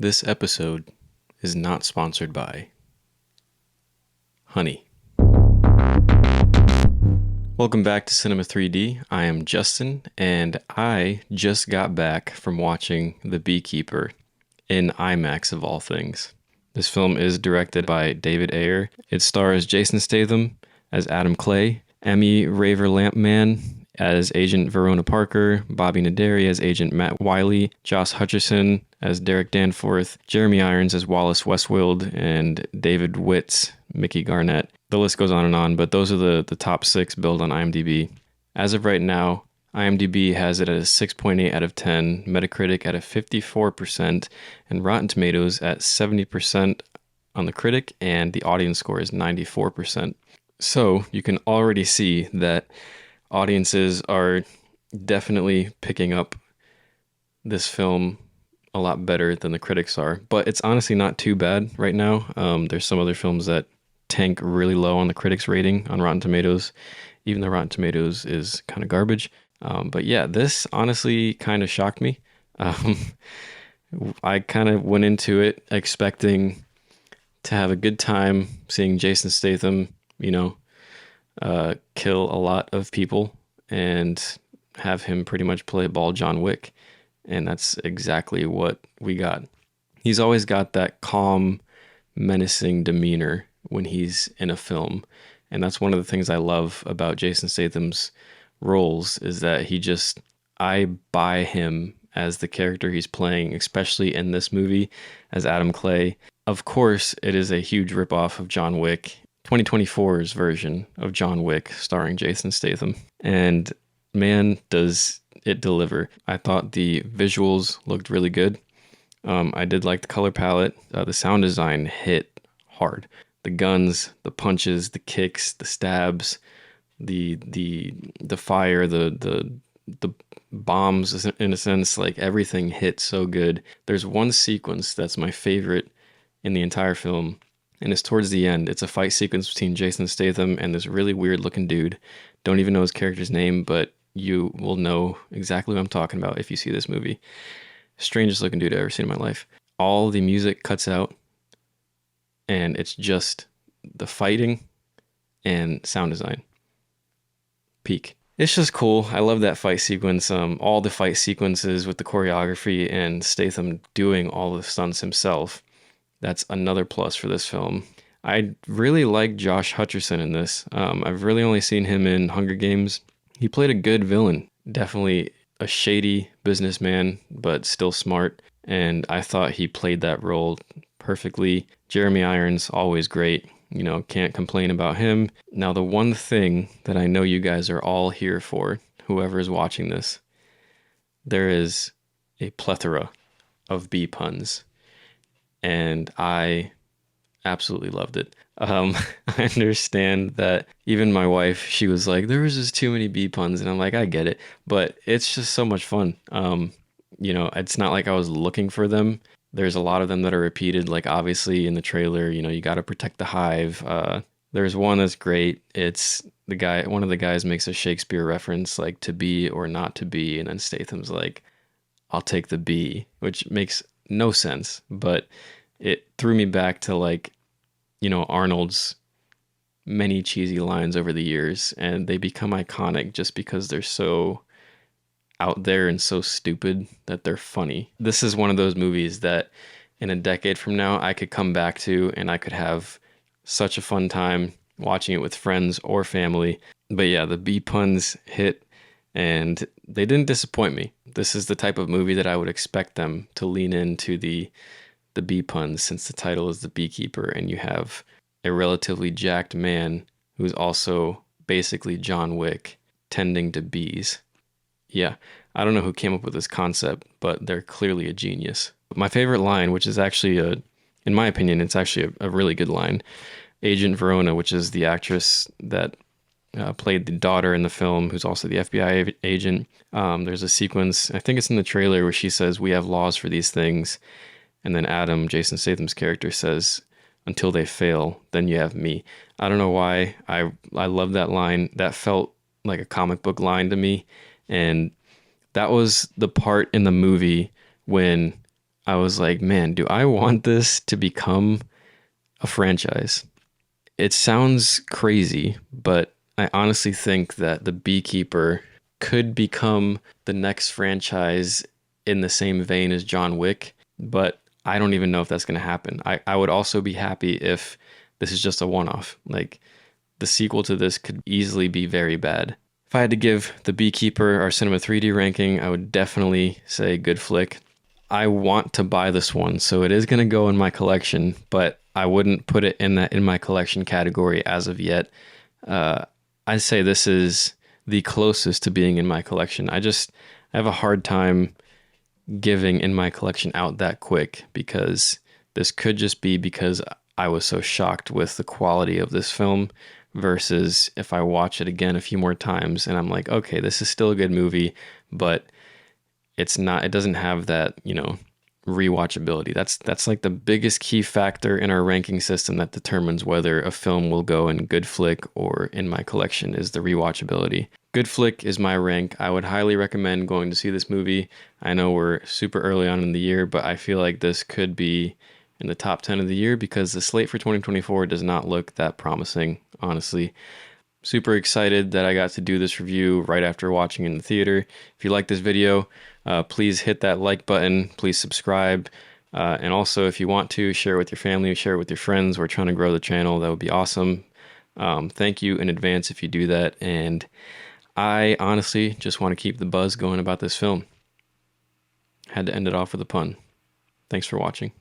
This episode is not sponsored by honey. Welcome back to Cinema 3D. I am Justin, and I just got back from watching The Beekeeper in IMAX of all things. This film is directed by David Ayer. It stars Jason Statham as Adam Clay, Emmy Raver Lampman as Agent Verona Parker, Bobby Naderi as Agent Matt Wiley, Josh Hutcherson as Derek Danforth, Jeremy Irons as Wallace Westfield, and David Witz, Mickey Garnett. The list goes on, but those are the top 6 billed on IMDb. As of right now, IMDb has it at a 6.8 out of 10, Metacritic at a 54%, and Rotten Tomatoes at 70% on the critic, and the audience score is 94%. So you can already see that audiences are definitely picking up this film a lot better than the critics are, but it's honestly not too bad right now. There's some other films that tank really low on the critics rating on Rotten Tomatoes, even though Rotten Tomatoes is kind of garbage. But yeah, this honestly kind of shocked me. I kind of went into it expecting to have a good time seeing Jason Statham, kill a lot of people and have him pretty much play ball John Wick. And that's exactly what we got. He's always got that calm, menacing demeanor when he's in a film. And that's one of the things I love about Jason Statham's roles is that I buy him as the character he's playing, especially in this movie as Adam Clay. Of course, it is a huge ripoff of John Wick, 2024's version of John Wick starring Jason Statham. And man, does it deliver. I thought the visuals looked really good. I did like the color palette. The sound design hit hard. The guns, the punches, the kicks, the stabs, the fire, the bombs, in a sense, like everything hit so good. There's one sequence that's my favorite in the entire film, and it's towards the end. It's a fight sequence between Jason Statham and this really weird looking dude. Don't even know his character's name, but you will know exactly what I'm talking about if you see this movie. Strangest looking dude I've ever seen in my life. All the music cuts out, and it's just the fighting and sound design. Peak. It's just cool. I love that fight sequence. All the fight sequences with the choreography and Statham doing all the stunts himself. That's another plus for this film. I really like Josh Hutcherson in this. I've really only seen him in Hunger Games. He played a good villain. Definitely a shady businessman, but still smart. And I thought he played that role perfectly. Jeremy Irons, always great. Can't complain about him. Now, the one thing that I know you guys are all here for, whoever is watching this, there is a plethora of bee puns. And I absolutely loved it. I understand that even my wife, she was like, there was just too many bee puns. And I'm like, I get it. But it's just so much fun. It's not like I was looking for them. There's a lot of them that are repeated. Like obviously in the trailer, you got to protect the hive. There's one that's great. It's one of the guys makes a Shakespeare reference like to be or not to be. And then Statham's like, I'll take the bee, which makes no sense. But it threw me back to Arnold's many cheesy lines over the years, and they become iconic just because they're so out there and so stupid that they're funny. This is one of those movies that in a decade from now I could come back to and I could have such a fun time watching it with friends or family. But yeah, the bee puns hit and they didn't disappoint me. This is the type of movie that I would expect them to lean into the bee puns, since the title is The Beekeeper and you have a relatively jacked man who's also basically John Wick tending to bees. Yeah, I don't know who came up with this concept, but they're clearly a genius. My favorite line, which is actually in my opinion, it's actually a really good line. Agent Verona, which is the actress that played the daughter in the film, who's also the FBI agent. There's a sequence, I think it's in the trailer, where she says, "We have laws for these things." And then Adam, Jason Statham's character, says, "Until they fail, then you have me." I don't know why. I love that line. That felt like a comic book line to me. And that was the part in the movie when I was like, man, do I want this to become a franchise? It sounds crazy, but I honestly think that The Beekeeper could become the next franchise in the same vein as John Wick, but I don't even know if that's going to happen. I would also be happy if this is just a one off. Like, the sequel to this could easily be very bad. If I had to give The Beekeeper our Cinema 3D ranking, I would definitely say good flick. I want to buy this one, so it is going to go in my collection, but I wouldn't put it in my collection category as of yet. I'd say this is the closest to being in my collection. I have a hard time giving in my collection out that quick because this could just be because I was so shocked with the quality of this film versus if I watch it again a few more times and I'm like, okay, this is still a good movie, but it doesn't have that, rewatchability. That's like the biggest key factor in our ranking system that determines whether a film will go in good flick or in my collection is the rewatchability. Good flick is my rank. I would highly recommend going to see this movie. I know we're super early on in the year, but I feel like this could be in the top 10 of the year because the slate for 2024 does not look that promising, honestly. Super excited that I got to do this review right after watching in the theater. If you like this video, please hit that like button. Please subscribe. And also, if you want to, share it with your family, share it with your friends. We're trying to grow the channel. That would be awesome. Thank you in advance if you do that. And I honestly just want to keep the buzz going about this film. Had to end it off with a pun. Thanks for watching.